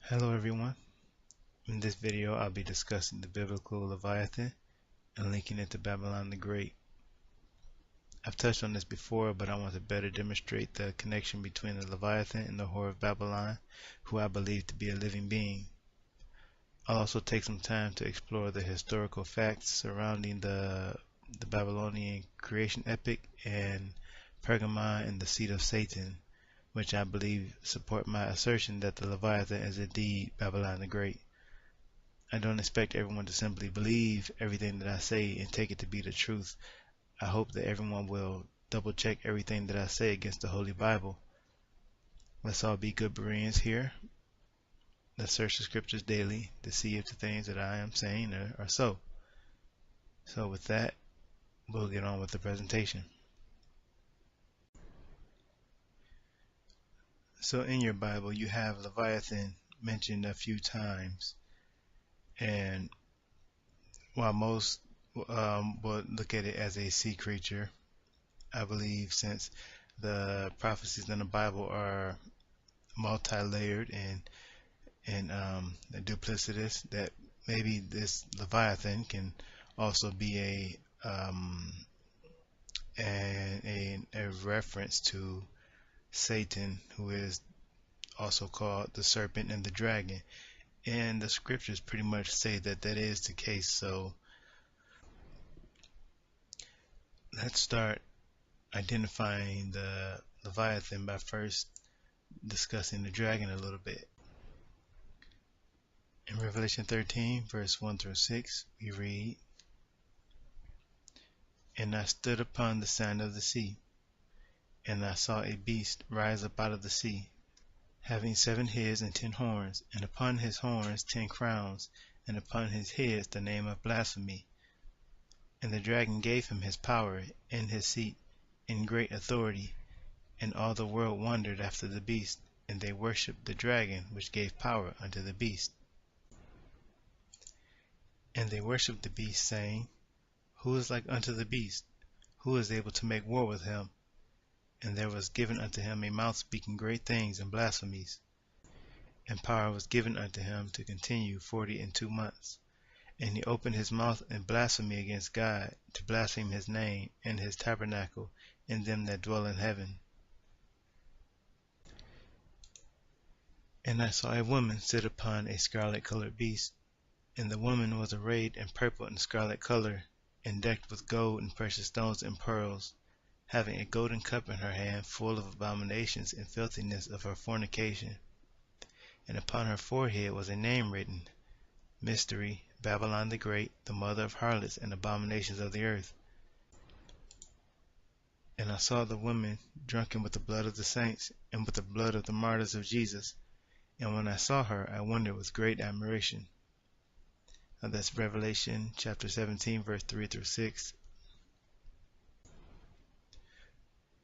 Hello everyone. In this video I'll be discussing the biblical Leviathan and linking it to Babylon the Great. I've touched on this before, but I want to better demonstrate the connection between the Leviathan and the whore of Babylon, who I believe to be a living being. I'll also take some time to explore the historical facts surrounding the Babylonian creation epic and Pergamon and the seat of Satan, which I believe support my assertion that the Leviathan is indeed Babylon the Great. I don't expect everyone to simply believe everything that I say and take it to be the truth. I hope that everyone will double check everything that I say against the Holy Bible. Let's all be good Bereans here. Let's search the scriptures daily to see if the things that I am saying are so. So with that, we'll get on with the presentation. So in your Bible, you have Leviathan mentioned a few times. And while most would look at it as a sea creature, I believe since the prophecies in the Bible are multi-layered and duplicitous, that maybe this Leviathan can also be a reference to Satan, who is also called the serpent and the dragon. And the scriptures pretty much say that that is the case. So let's start identifying the Leviathan by first discussing the dragon a little bit. In Revelation 13, verse 1 through 6, we read, "And I stood upon the sand of the sea, and I saw a beast rise up out of the sea, having 7 heads and 10 horns, and upon his horns 10 crowns, and upon his heads the name of blasphemy. And the dragon gave him his power, and his seat, and great authority. And all the world wondered after the beast, and they worshipped the dragon which gave power unto the beast. And they worshipped the beast, saying, Who is like unto the beast? Who is able to make war with him? And there was given unto him a mouth speaking great things and blasphemies. And power was given unto him to continue 42 months. And he opened his mouth in blasphemy against God, to blaspheme his name, and his tabernacle, and them that dwell in heaven. And I saw a woman sit upon a scarlet-colored beast, and the woman was arrayed in purple and scarlet color, and decked with gold and precious stones and pearls, having a golden cup in her hand full of abominations and filthiness of her fornication. And upon her forehead was a name written, Mystery, Babylon the Great, the mother of harlots and abominations of the earth. And I saw the woman drunken with the blood of the saints, and with the blood of the martyrs of Jesus. And when I saw her, I wondered with great admiration." Now that's Revelation chapter 17, verse 3 through 6.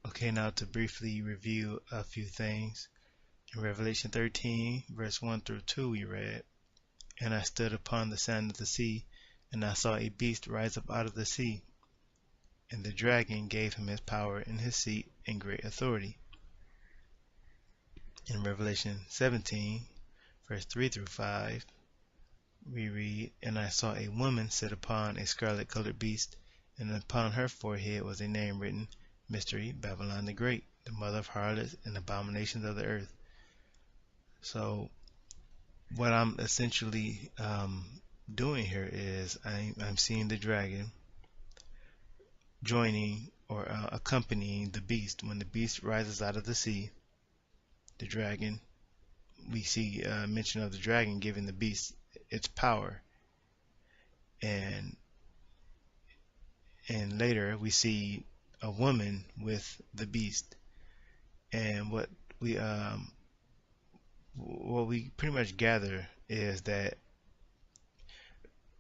Okay, now to briefly review a few things. In Revelation 13, verse 1 through 2, we read, "And I stood upon the sand of the sea, and I saw a beast rise up out of the sea. And the dragon gave him his power and his seat and great authority." In Revelation 17, verse 3 through 5, we read, "And I saw a woman sit upon a scarlet-colored beast, and upon her forehead was a name written, Mystery, Babylon the Great, the mother of harlots and abominations of the earth." So what I'm essentially doing here is I'm seeing the dragon joining or accompanying the beast. When the beast rises out of the sea, the dragon, we see mention of the dragon giving the beast its power, and later we see a woman with the beast. And what we pretty much gather is that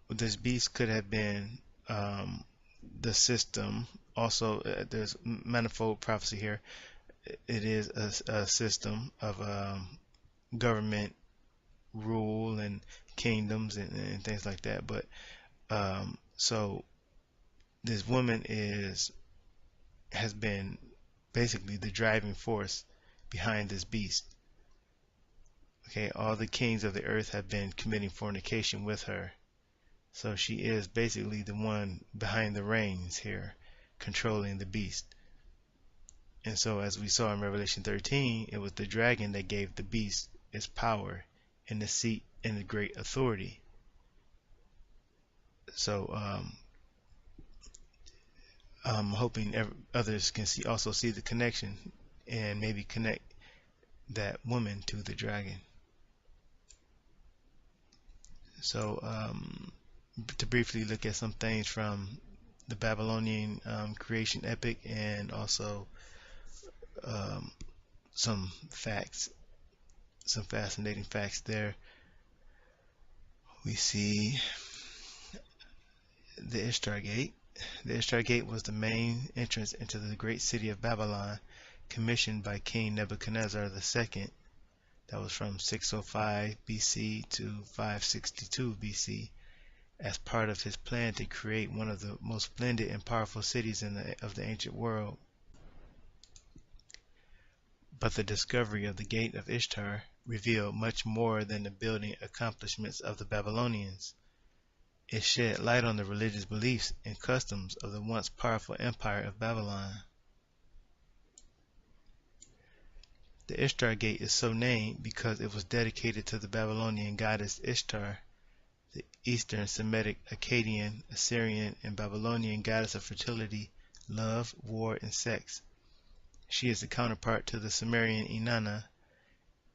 this beast could have been the system. Also, there's manifold prophecy here. It is a system of government rule and kingdoms and things like that. But so this woman has been basically the driving force behind this beast. Okay, all the kings of the earth have been committing fornication with her. So she is basically the one behind the reins here, controlling the beast. And so as we saw in Revelation 13, it was the dragon that gave the beast its power and the seat and the great authority. So I'm hoping others can also see the connection and maybe connect that woman to the dragon. So to briefly look at some things from the Babylonian creation epic, and also some facts, some fascinating facts there. We see the Ishtar Gate. The Ishtar Gate was the main entrance into the great city of Babylon, commissioned by King Nebuchadnezzar II. That was from 605 BC to 562 BC, as part of his plan to create one of the most splendid and powerful cities of the ancient world. But the discovery of the Gate of Ishtar revealed much more than the building accomplishments of the Babylonians. It shed light on the religious beliefs and customs of the once powerful empire of Babylon. The Ishtar Gate is so named because it was dedicated to the Babylonian goddess Ishtar, the Eastern Semitic, Akkadian, Assyrian, and Babylonian goddess of fertility, love, war, and sex. She is the counterpart to the Sumerian Inanna,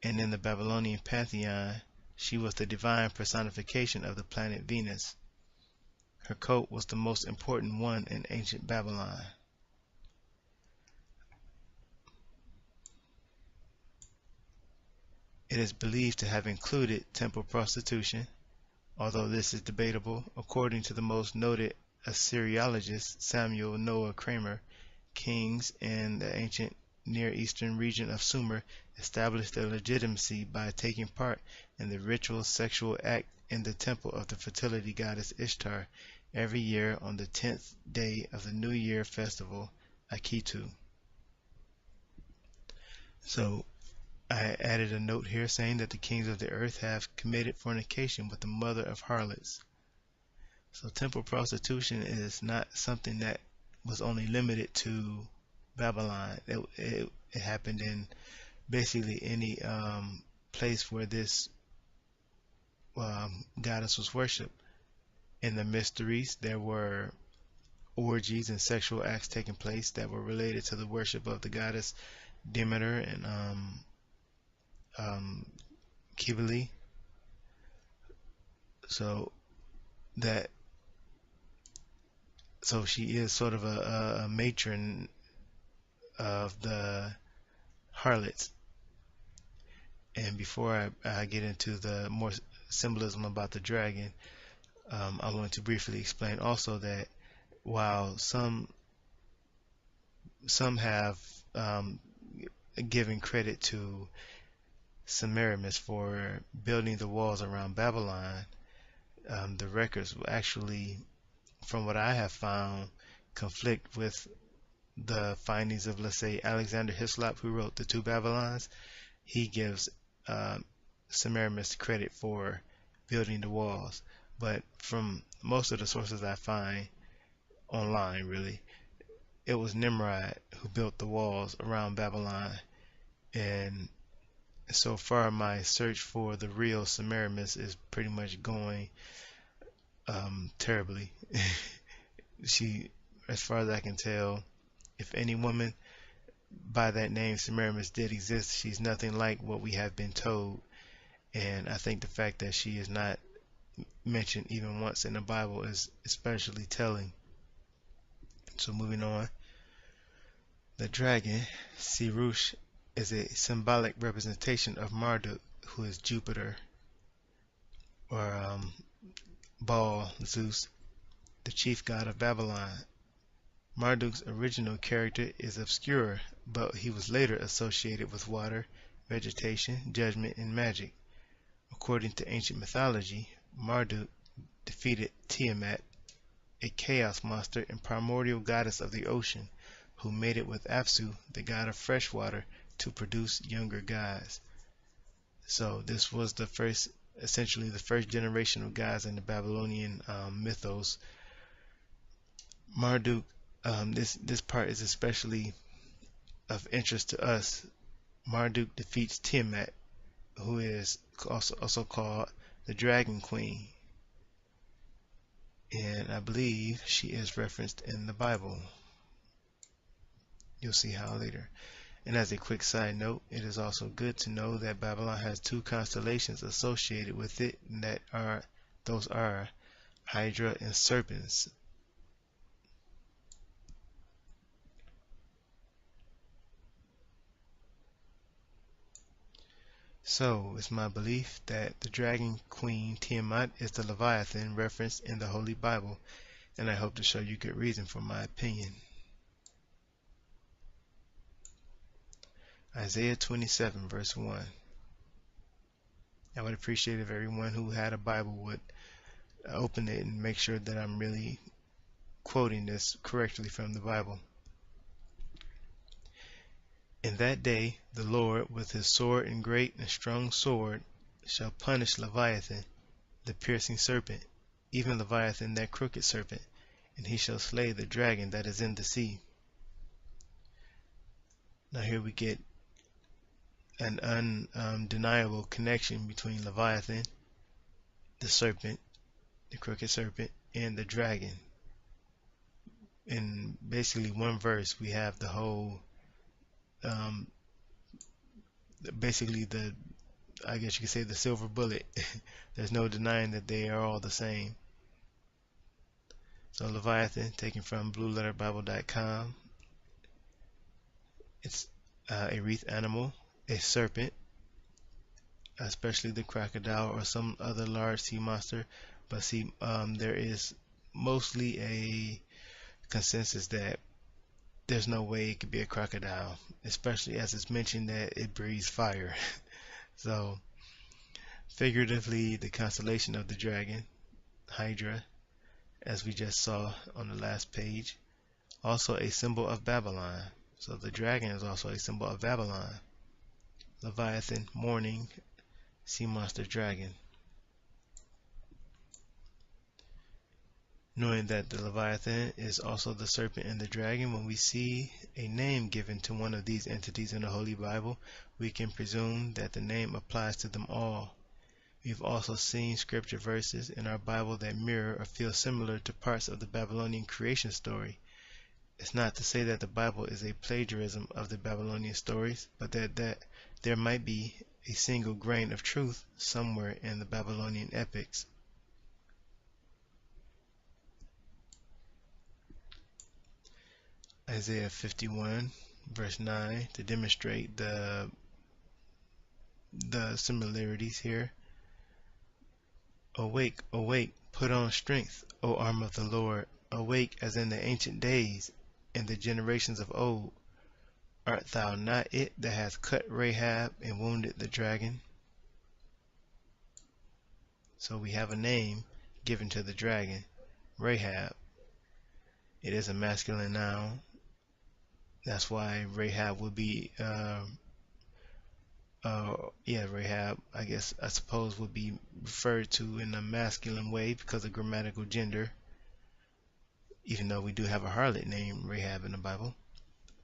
and in the Babylonian pantheon, she was the divine personification of the planet Venus. Her cult was the most important one in ancient Babylon. It is believed to have included temple prostitution, although this is debatable. According to the most noted Assyriologist Samuel Noah Kramer, kings in the ancient Near Eastern region of Sumer established their legitimacy by taking part in the ritual sexual act in the temple of the fertility goddess Ishtar every year on the 10th day of the New Year festival, Akitu. So I added a note here saying that the kings of the earth have committed fornication with the mother of harlots. So temple prostitution is not something that was only limited to Babylon. It happened in basically any place where this goddess was worshipped. In the mysteries, there were orgies and sexual acts taking place that were related to the worship of the goddess Demeter and Kybele. So she is sort of a matron of the harlots. And before I get into the more symbolism about the dragon, I want to briefly explain also that while some have given credit to Semiramis for building the walls around Babylon, the records will actually, from what I have found, conflict with the findings of, let's say, Alexander Hislop, who wrote The Two Babylons. He gives Semiramis credit for building the walls, but from most of the sources I find online, really, it was Nimrod who built the walls around Babylon. And so far my search for the real Semiramis is pretty much going terribly. She, as far as I can tell, if any woman by that name Semiramis did exist, she's nothing like what we have been told. And I think the fact that she is not mentioned even once in the Bible is especially telling. So moving on, the dragon, Sirush, is a symbolic representation of Marduk, who is Jupiter, or Baal, Zeus, the chief god of Babylon. Marduk's original character is obscure, but he was later associated with water, vegetation, judgment, and magic. According to ancient mythology, Marduk defeated Tiamat, a chaos monster and primordial goddess of the ocean, who mated with Apsu, the god of fresh water, to produce younger gods. So this was the first, essentially the first generation of gods in the Babylonian mythos. Marduk, this part is especially of interest to us. Marduk defeats Tiamat, who is also called the Dragon Queen, and I believe she is referenced in the Bible. You'll see how later. And as a quick side note, it is also good to know that Babylon has two constellations associated with it, and those are Hydra and Serpents. So, it's my belief that the Dragon Queen Tiamat is the Leviathan referenced in the Holy Bible, and I hope to show you good reason for my opinion. Isaiah 27 verse 1. I would appreciate if everyone who had a Bible would open it and make sure that I'm really quoting this correctly from the Bible. In that day the Lord with his sword and great and strong sword shall punish Leviathan, the piercing serpent, even Leviathan that crooked serpent, and he shall slay the dragon that is in the sea. Now here we get an undeniable connection between Leviathan, the serpent, the crooked serpent, and the dragon. In basically one verse we have the whole basically I guess you could say the silver bullet. There's no denying that they are all the same. So Leviathan, taken from blueletterbible.com, it's a wreath animal, a serpent, especially the crocodile or some other large sea monster. But see, there is mostly a consensus that there's no way it could be a crocodile, especially as it's mentioned that it breathes fire. So, figuratively, the constellation of the dragon, Hydra, as we just saw on the last page, also a symbol of Babylon. So the dragon is also a symbol of Babylon. Leviathan, morning, sea monster, dragon. Knowing that the Leviathan is also the serpent and the dragon, when we see a name given to one of these entities in the Holy Bible, we can presume that the name applies to them all. We've also seen scripture verses in our Bible that mirror or feel similar to parts of the Babylonian creation story. It's not to say that the Bible is a plagiarism of the Babylonian stories, but that there might be a single grain of truth somewhere in the Babylonian epics. Isaiah 51 verse 9 to demonstrate the similarities here. Awake, awake, put on strength, O arm of the Lord. Awake as in the ancient days, in the generations of old. Art thou not it that hath cut Rahab and wounded the dragon? So we have a name given to the dragon, Rahab. It is a masculine noun. That's why Rahab would be, Rahab, I suppose would be referred to in a masculine way because of grammatical gender, even though we do have a harlot named Rahab in the Bible.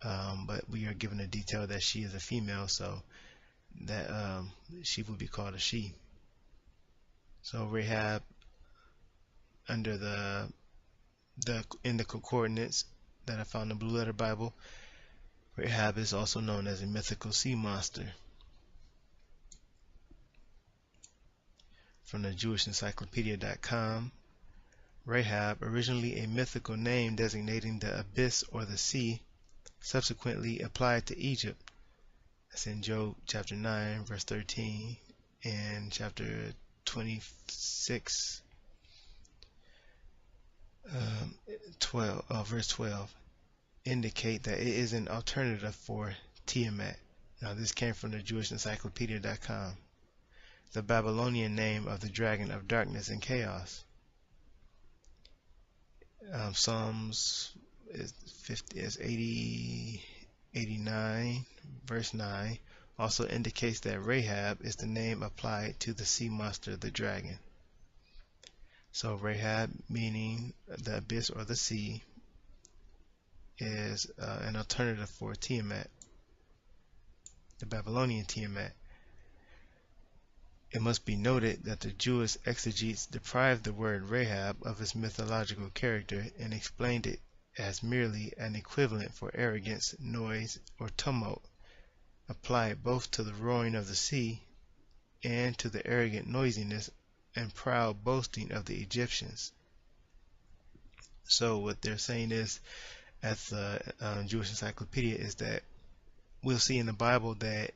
But we are given a detail that she is a female, so that she would be called a she. So Rahab, under in the coordinates that I found in the Blue Letter Bible, Rahab is also known as a mythical sea monster. From the JewishEncyclopedia.com, Rahab, originally a mythical name designating the abyss or the sea, subsequently applied to Egypt. That's in Job chapter 9 verse 13 and chapter 26 verse 12 indicate that it is an alternative for Tiamat. Now this came from the JewishEncyclopedia.com. The Babylonian name of the dragon of darkness and chaos. Psalms is 89 verse 9 also indicates that Rahab is the name applied to the sea monster, the dragon. So Rahab, meaning the abyss or the sea, is an alternative for Tiamat, the Babylonian Tiamat. It must be noted that the Jewish exegetes deprived the word Rahab of its mythological character and explained it as merely an equivalent for arrogance, noise, or tumult, applied both to the roaring of the sea and to the arrogant noisiness and proud boasting of the Egyptians. So what they're saying is, at the Jewish Encyclopedia, is that we'll see in the Bible that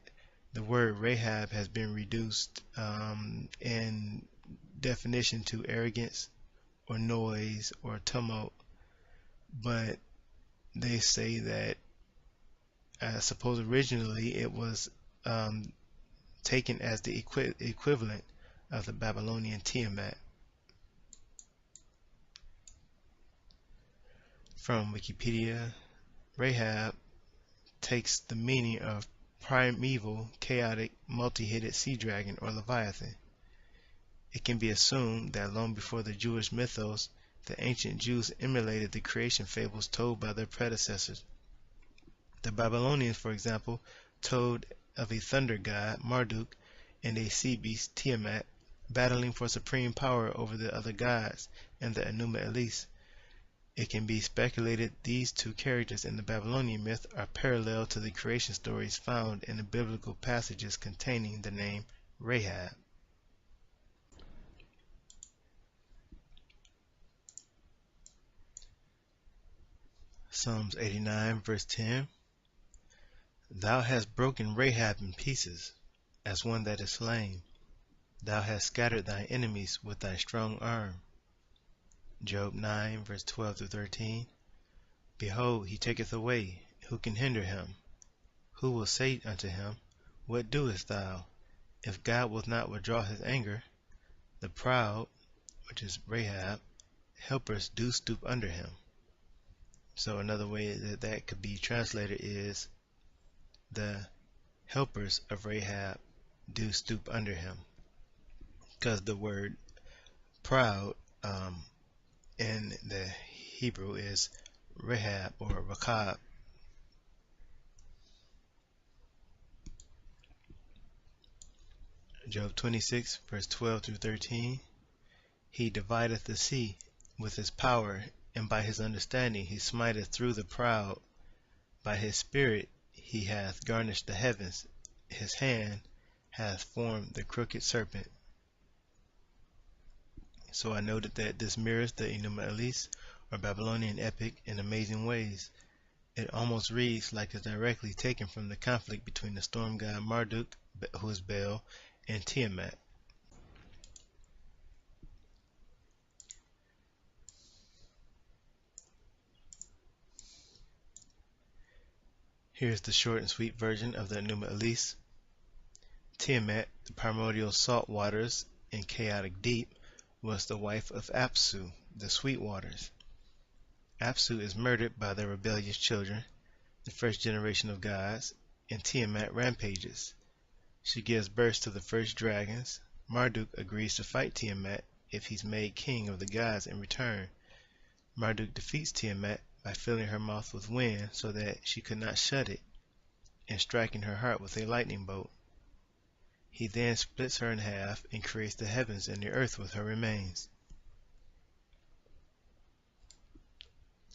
the word Rahab has been reduced in definition to arrogance or noise or tumult, but they say that I suppose originally it was taken as the equivalent of the Babylonian Tiamat. From Wikipedia, Rahab takes the meaning of primeval, chaotic, multi-headed sea dragon or Leviathan. It can be assumed that long before the Jewish mythos, the ancient Jews emulated the creation fables told by their predecessors. The Babylonians, for example, told of a thunder god, Marduk, and a sea beast, Tiamat, battling for supreme power over the other gods and the Enuma Elish. It can be speculated these two characters in the Babylonian myth are parallel to the creation stories found in the biblical passages containing the name Rahab. Psalms 89 verse 10. Thou hast broken Rahab in pieces, as one that is slain. Thou hast scattered thy enemies with thy strong arm. Job 9 verse 12 through 13. Behold, he taketh away, who can hinder him? Who will say unto him, What doest thou? If God will not withdraw his anger, the proud, which is Rahab, helpers do stoop under him. So another way that that could be translated is, the helpers of Rahab do stoop under him, because the word proud in the Hebrew is Rahab or Rakab. Job 26 verse 12 through 13. He divideth the sea with his power, and by his understanding he smiteth through the proud. By his spirit he hath garnished the heavens, his hand hath formed the crooked serpent. So I noted that this mirrors the Enuma Elish or Babylonian epic in amazing ways. It almost reads like it's directly taken from the conflict between the storm god Marduk, who is Baal, and Tiamat. Here's the short and sweet version of the Enuma Elish. Tiamat, the primordial salt waters and chaotic deep, was the wife of Apsu, the sweet waters. Apsu is murdered by the rebellious children, the first generation of gods, and Tiamat rampages. She gives birth to the first dragons. Marduk agrees to fight Tiamat if he's made king of the gods in return. Marduk defeats Tiamat by filling her mouth with wind so that she could not shut it, and striking her heart with a lightning bolt. He then splits her in half and creates the heavens and the earth with her remains.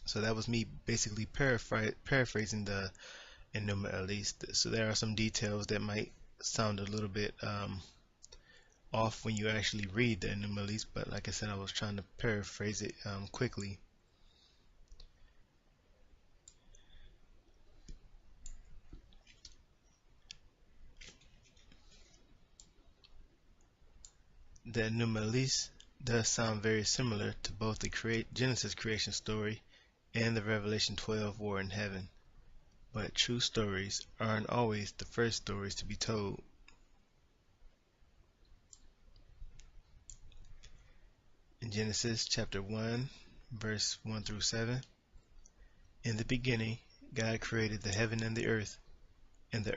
So that was me basically paraphrasing the Enuma Elish. So there are some details that might sound a little bit off when you actually read the Enuma Elish, but like I said, I was trying to paraphrase it quickly. The Enuma Elish does sound very similar to both the Genesis creation story and the Revelation 12 war in heaven, but true stories aren't always the first stories to be told. In Genesis chapter 1 verse 1 through 7, in the beginning God created the heaven and the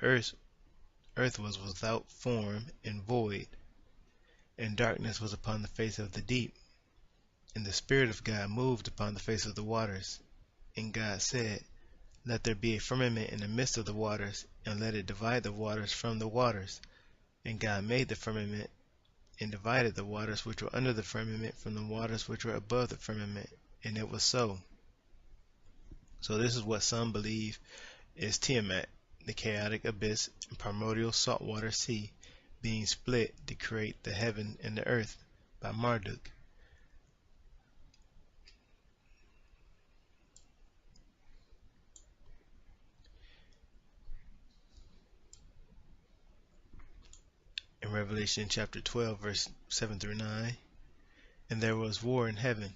earth earth was without form and void, and darkness was upon the face of the deep. And the Spirit of God moved upon the face of the waters. And God said, Let there be a firmament in the midst of the waters, and let it divide the waters from the waters. And God made the firmament, and divided the waters which were under the firmament from the waters which were above the firmament. And it was so. So this is what some believe is Tiamat, the chaotic abyss and primordial saltwater sea, being split to create the heaven and the earth by Marduk. In Revelation chapter 12, verse 7 through 9, and there was war in heaven.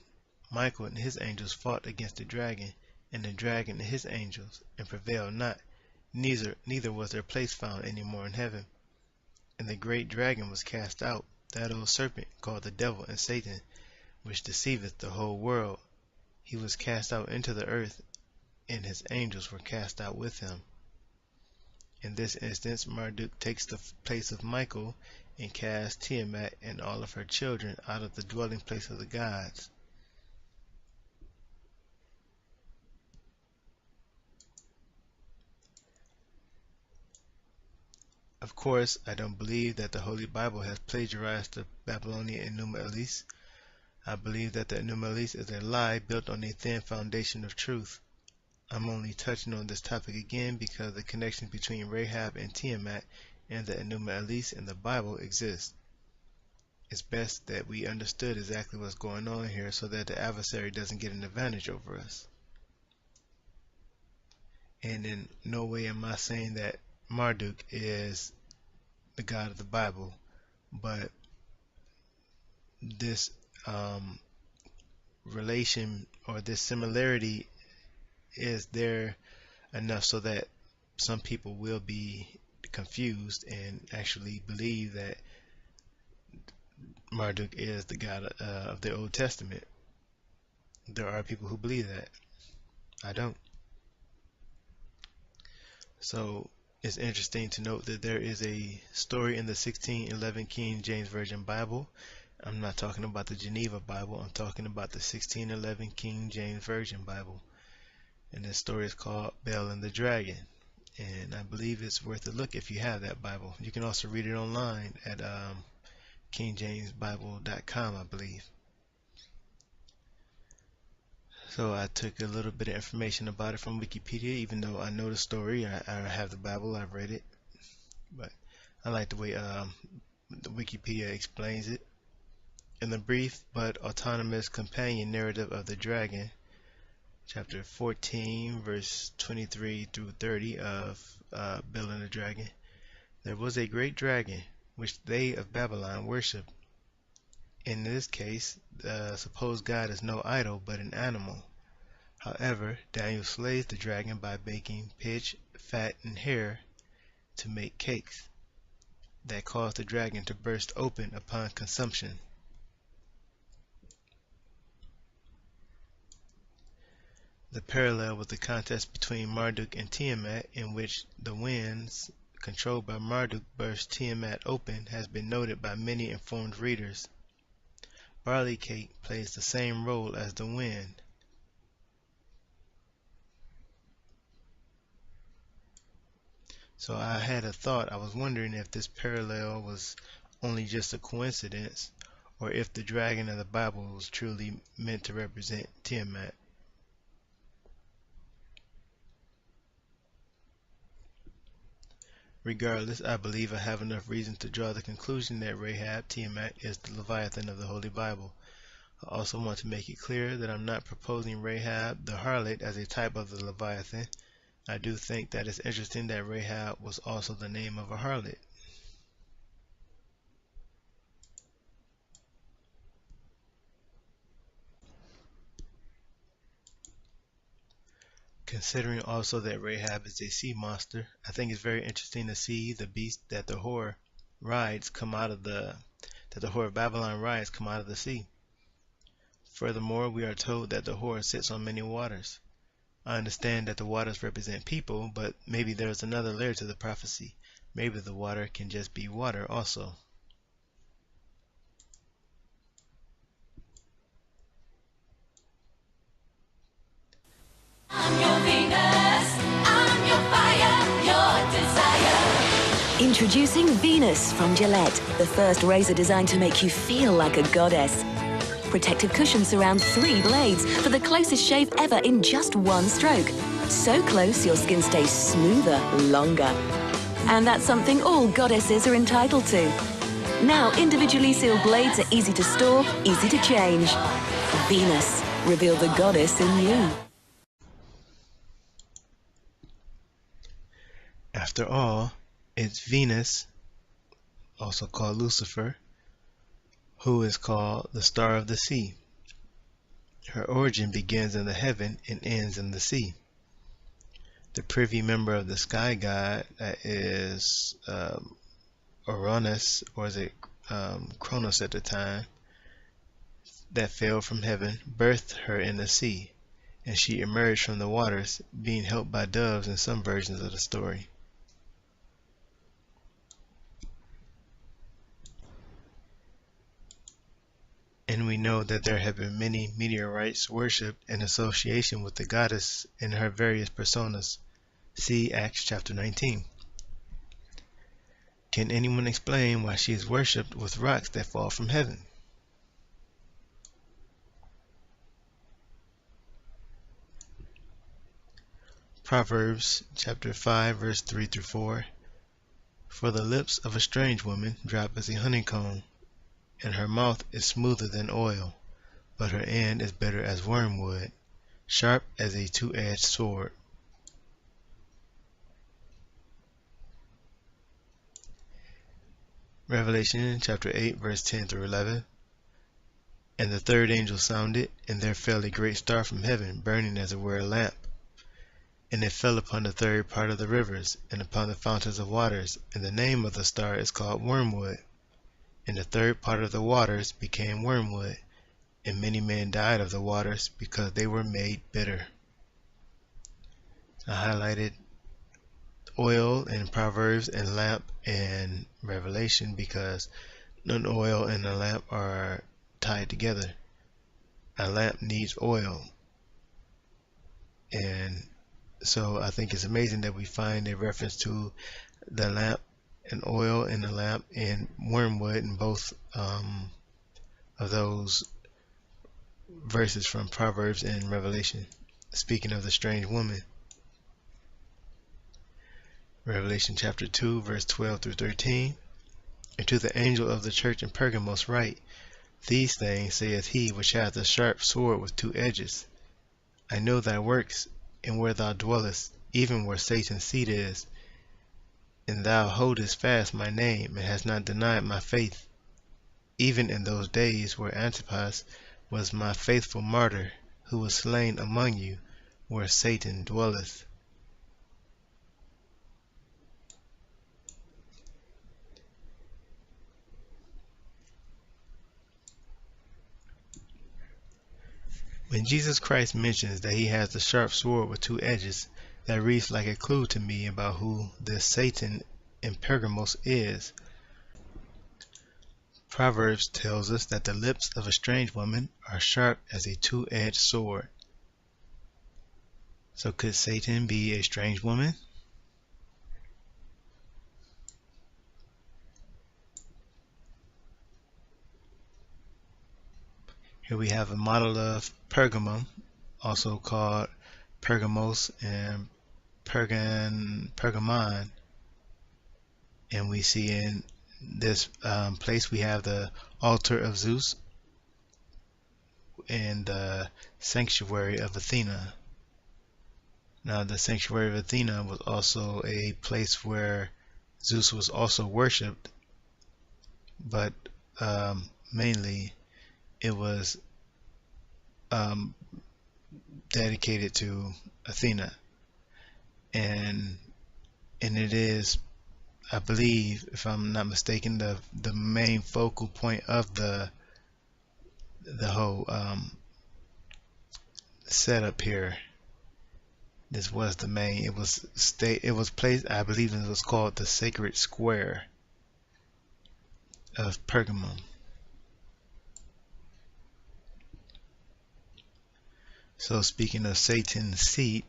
Michael and his angels fought against the dragon, and the dragon and his angels, and prevailed not, neither was their place found any more in heaven. And the great dragon was cast out, that old serpent called the devil and Satan, which deceiveth the whole world. He was cast out into the earth, and his angels were cast out with him. In this instance, Marduk takes the place of Michael and casts Tiamat and all of her children out of the dwelling place of the gods. Of course, I don't believe that the Holy Bible has plagiarized the Babylonian Enuma Elish. I believe that the Enuma Elish is a lie built on a thin foundation of truth. I'm only touching on this topic again because the connection between Rahab and Tiamat and the Enuma Elish in the Bible exists. It's best that we understood exactly what's going on here so that the adversary doesn't get an advantage over us. And in no way am I saying that Marduk is the God of the Bible, but this relation or this similarity is there enough so that some people will be confused and actually believe that Marduk is the God of the Old Testament. There are people who believe that. I don't. So it's interesting to note that there is a story in the 1611 King James Version Bible. I'm not talking about the Geneva Bible. I'm talking about the 1611 King James Version Bible. And this story is called Bel and the Dragon. And I believe it's worth a look if you have that Bible. You can also read it online at kingjamesbible.com, I believe. So I took a little bit of information about it from Wikipedia, even though I know the story. I have the Bible, I've read it. But I like the way the Wikipedia explains it. In the brief but autonomous companion narrative of the dragon, chapter 14, verse 23 through 30 of Bel and the Dragon, there was a great dragon, which they of Babylon worship. In this case, the supposed god is no idol, but an animal. However, Daniel slays the dragon by making pitch, fat, and hair to make cakes that cause the dragon to burst open upon consumption. The parallel with the contest between Marduk and Tiamat, in which the winds controlled by Marduk burst Tiamat open, has been noted by many informed readers. Barley cake plays the same role as the wind. So I had a thought. I was wondering if this parallel was only just a coincidence, or if the dragon of the Bible was truly meant to represent Tiamat. Regardless, I believe I have enough reason to draw the conclusion that Rahab, Tiamat, is the Leviathan of the Holy Bible. I also want to make it clear that I'm not proposing Rahab, the harlot, as a type of the Leviathan. I do think that it's interesting that Rahab was also the name of a harlot. Considering also that Rahab is a sea monster, I think it's very interesting to see the beast that the whore rides come out of the whore of Babylon rides come out of the sea. Furthermore, we are told that the whore sits on many waters. I understand that the waters represent people, but maybe there is another layer to the prophecy. Maybe the water can just be water also. I'm your Venus, I'm your fire, your desire. Introducing Venus from Gillette, the first razor designed to make you feel like a goddess. Protective cushion surrounds 3 blades for the closest shave ever in just 1 stroke. So close your skin stays smoother longer. And that's something all goddesses are entitled to. Now individually sealed blades are easy to store, easy to change. Venus, reveal the goddess in you. After all, it's Venus, also called Lucifer, who is called the star of the sea. Her origin begins in the heaven and ends in the sea. The privy member of the sky god, that is Uranus, or is it Cronus at the time, that fell from heaven, birthed her in the sea, and she emerged from the waters, being helped by doves in some versions of the story. And we know that there have been many meteorites worshipped in association with the goddess in her various personas. See Acts chapter 19. Can anyone explain why she is worshipped with rocks that fall from heaven? Proverbs chapter 5 verse 3 through 4. For the lips of a strange woman drop as a honeycomb, and her mouth is smoother than oil, but her end is bitter as wormwood, sharp as a two-edged sword. Revelation chapter 8 verse 10 through 11. And the third angel sounded, and there fell a great star from heaven, burning as it were a lamp. And it fell upon the third part of the rivers, and upon the fountains of waters, and the name of the star is called wormwood. And the third part of the waters became wormwood, and many men died of the waters, because they were made bitter. I highlighted oil in Proverbs and lamp in Revelation because an oil and a lamp are tied together. A lamp needs oil, and so I think it's amazing that we find a reference to the lamp and oil in the lamp and wormwood in both of those verses from Proverbs and Revelation, speaking of the strange woman. Revelation chapter 2 verse 12 through 13. And to the angel of the church in Pergamos write, These things saith he which hath a sharp sword with 2 edges. I know thy works, and where thou dwellest, even where Satan's seat is. And thou holdest fast my name, and hast not denied my faith, even in those days where Antipas was my faithful martyr, who was slain among you, where Satan dwelleth. When Jesus Christ mentions that he has the sharp sword with 2 edges, that reads like a clue to me about who this Satan in Pergamos is. Proverbs tells us that the lips of a strange woman are sharp as a 2-edged sword. So could Satan be a strange woman? Here we have a model of Pergamum, also called Pergamos and Pergamon. And we see in this place we have the altar of Zeus and the sanctuary of Athena. Now the sanctuary of Athena was also a place where Zeus was also worshipped, but mainly it was dedicated to Athena, and it is, I believe, if I'm not mistaken, the main focal point of the whole setup here. This was the main. It was placed. I believe it was called the Sacred Square of Pergamum. So speaking of Satan's seat,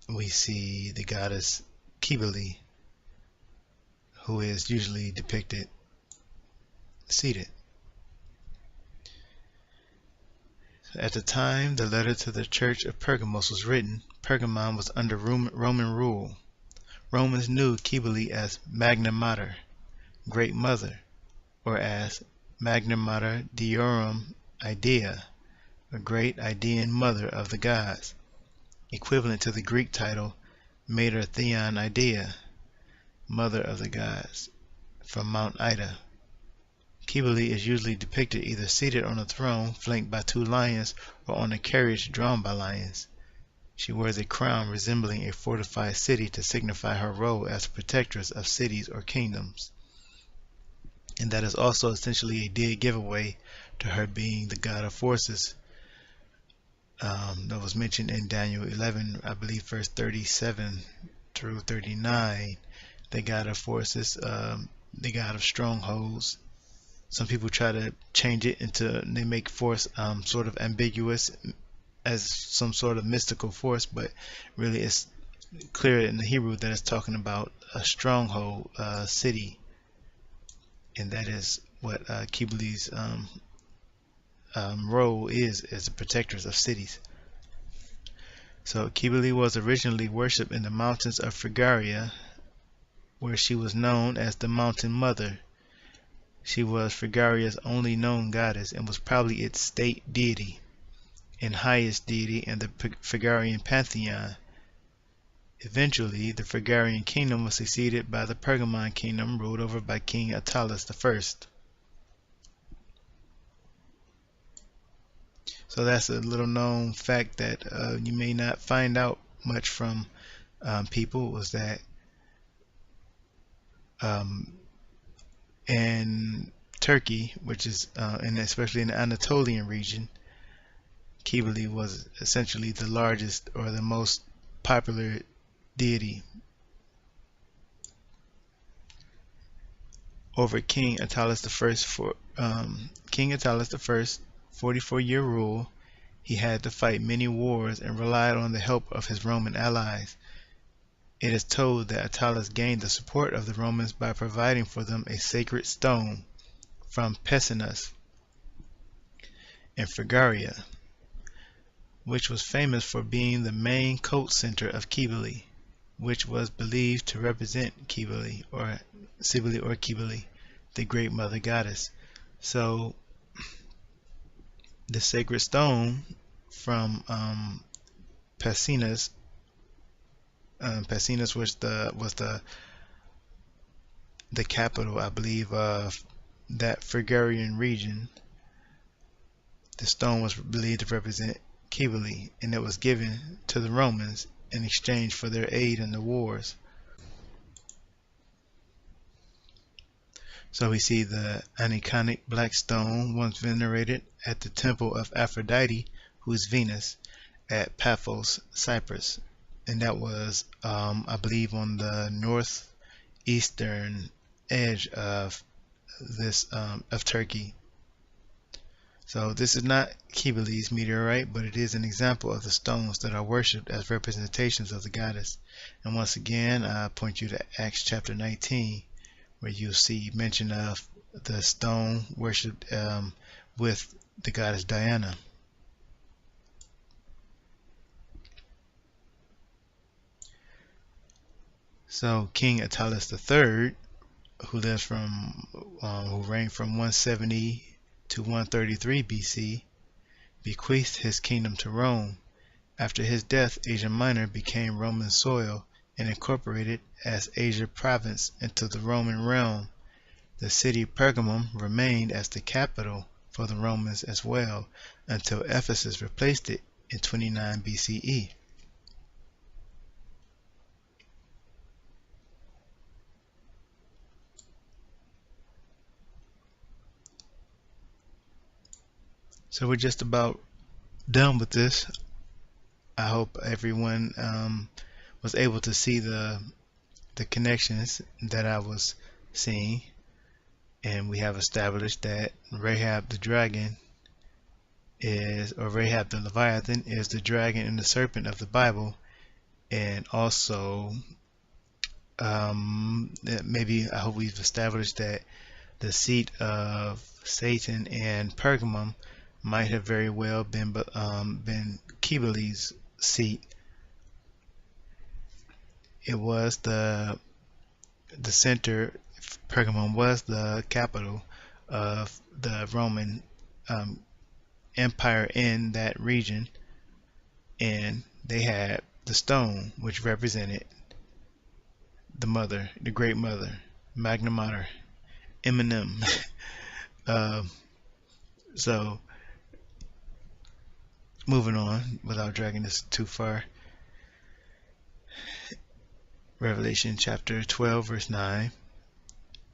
we see the goddess Cybele, who is usually depicted seated. At the time the letter to the church of Pergamos was written, Pergamon was under Roman rule. Romans knew Cybele as Magna Mater, Great Mother, or as Magna Mater Diorum Idea, a great Idaean mother of the gods, equivalent to the Greek title Mater Theon Idea, mother of the gods, from Mount Ida. Cybele is usually depicted either seated on a throne flanked by two lions or on a carriage drawn by lions. She wears a crown resembling a fortified city to signify her role as protectress of cities or kingdoms. And that is also essentially a dead giveaway to her being the god of forces that was mentioned in Daniel 11, I believe verse 37 through 39. The god of forces, the god of strongholds. Some people try to change it into, they make force sort of ambiguous as some sort of mystical force, but really it's clear in the Hebrew that it's talking about a stronghold city, and that is what Cybele's role is as the protectors of cities. So Cybele was originally worshipped in the mountains of Phrygia, where she was known as the Mountain Mother. She was Phrygia's only known goddess and was probably its state deity and highest deity in the Phrygian pantheon. Eventually, the Phrygian kingdom was succeeded by the Pergamon kingdom ruled over by King Attalus I. So that's a little known fact that you may not find out much from people, was that in Turkey, which is, and especially in the Anatolian region, Cybele was essentially the largest or the most popular deity over King Attalus I. For King Attalus I's 44-year rule, he had to fight many wars and relied on the help of his Roman allies. It is told that Attalus gained the support of the Romans by providing for them a sacred stone from Pessinus in Phrygia, which was famous for being the main cult center of Cybele, which was believed to represent Cybele, the great mother goddess. So the sacred stone from Pessinus, Pessinus was the capital, I believe, of that Phrygian region. The stone was believed to represent Cybele, and it was given to the Romans in exchange for their aid in the wars. So we see the aniconic black stone once venerated at the temple of Aphrodite, who is Venus, at Paphos, Cyprus, and that was, I believe, on the northeastern edge of this of Turkey. So this is not Cybele's meteorite, but it is an example of the stones that are worshipped as representations of the goddess. And once again, I point you to Acts chapter 19, where you'll see mention of the stone worshipped with the goddess Diana. So King Attalus III, who reigned from 170 to 133 BC, bequeathed his kingdom to Rome. After his death, Asia Minor became Roman soil and incorporated as Asia Province into the Roman realm. The city Pergamum remained as the capital for the Romans as well, until Ephesus replaced it in 29 BCE. So we're just about done with this. I hope everyone was able to see the connections that I was seeing, and we have established that Rahab the dragon is, or Rahab the Leviathan is the dragon and the serpent of the Bible, and also maybe I hope we've established that the seat of Satan and Pergamum might have very well been Kibali's seat. It was the center. Pergamum was the capital of the Roman Empire in that region, and they had the stone which represented the mother, the great mother, Magna Mater, Eminem. So moving on without dragging this too far, Revelation chapter 12 verse 9,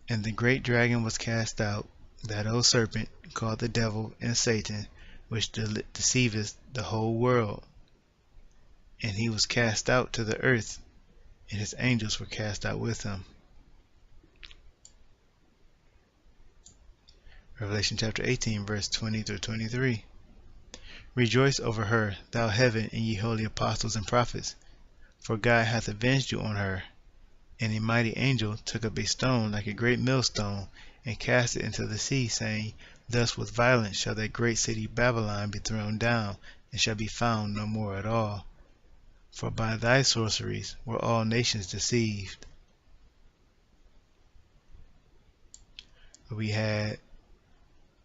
and the great dragon was cast out, that old serpent called the devil and Satan, which deceiveth the whole world, and he was cast out to the earth, and his angels were cast out with him. Revelation chapter 18 verse 20 through 23. Rejoice over her, thou heaven, and ye holy apostles and prophets, for God hath avenged you on her. And a mighty angel took up a stone like a great millstone, and cast it into the sea, saying, Thus with violence shall that great city Babylon be thrown down, and shall be found no more at all. For by thy sorceries were all nations deceived. We had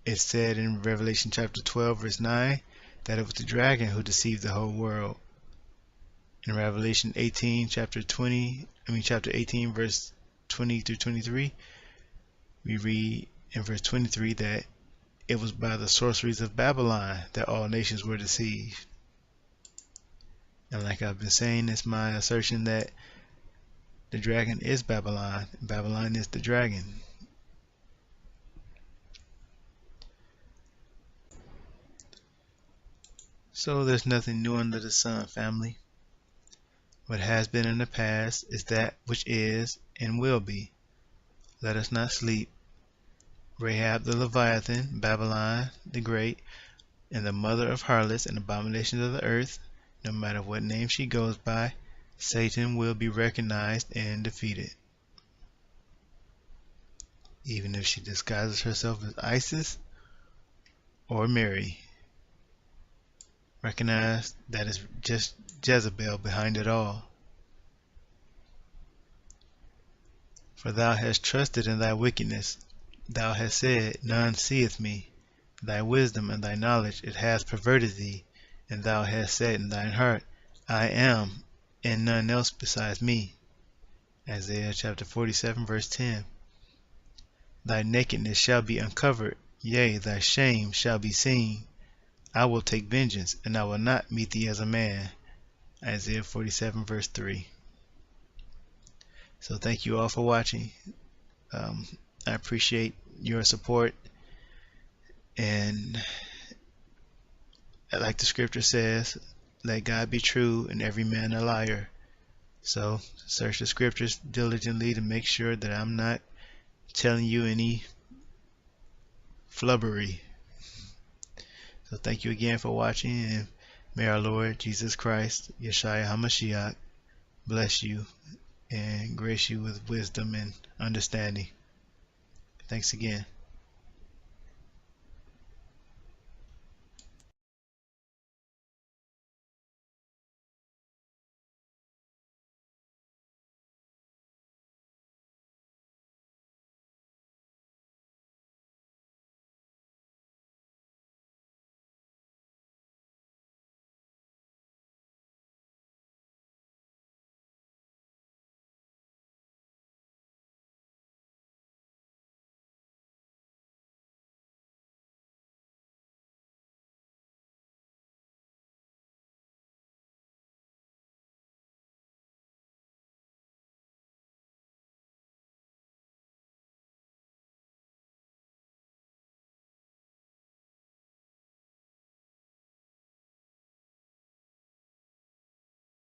it said in Revelation chapter 12 verse 9 that it was the dragon who deceived the whole world. In Revelation 18 chapter 18 verse 20 through 23, we read in verse 23 that it was by the sorceries of Babylon that all nations were deceived. And like I've been saying, it's my assertion that the dragon is Babylon. Babylon is the dragon. So there's nothing new under the sun, family. What has been in the past is that which is and will be. Let us not sleep. Rahab the Leviathan, Babylon the Great, and the mother of harlots and abominations of the earth, no matter what name she goes by, Satan will be recognized and defeated. Even if she disguises herself as Isis or Mary, recognize that it's just Jezebel behind it all. For thou hast trusted in thy wickedness. Thou hast said, None seeth me. Thy wisdom and thy knowledge it hath perverted thee, and thou hast said in thine heart, I am, and none else besides me. Isaiah chapter 47 verse 10. Thy nakedness shall be uncovered, yea, thy shame shall be seen. I will take vengeance, and I will not meet thee as a man. Isaiah 47 verse 3. So thank you all for watching. I appreciate your support, and like the scripture says, let God be true and every man a liar. So search the scriptures diligently to make sure that I'm not telling you any flubbery. So thank you again for watching, and may our Lord Jesus Christ, Yeshua HaMashiach, bless you and grace you with wisdom and understanding. Thanks again.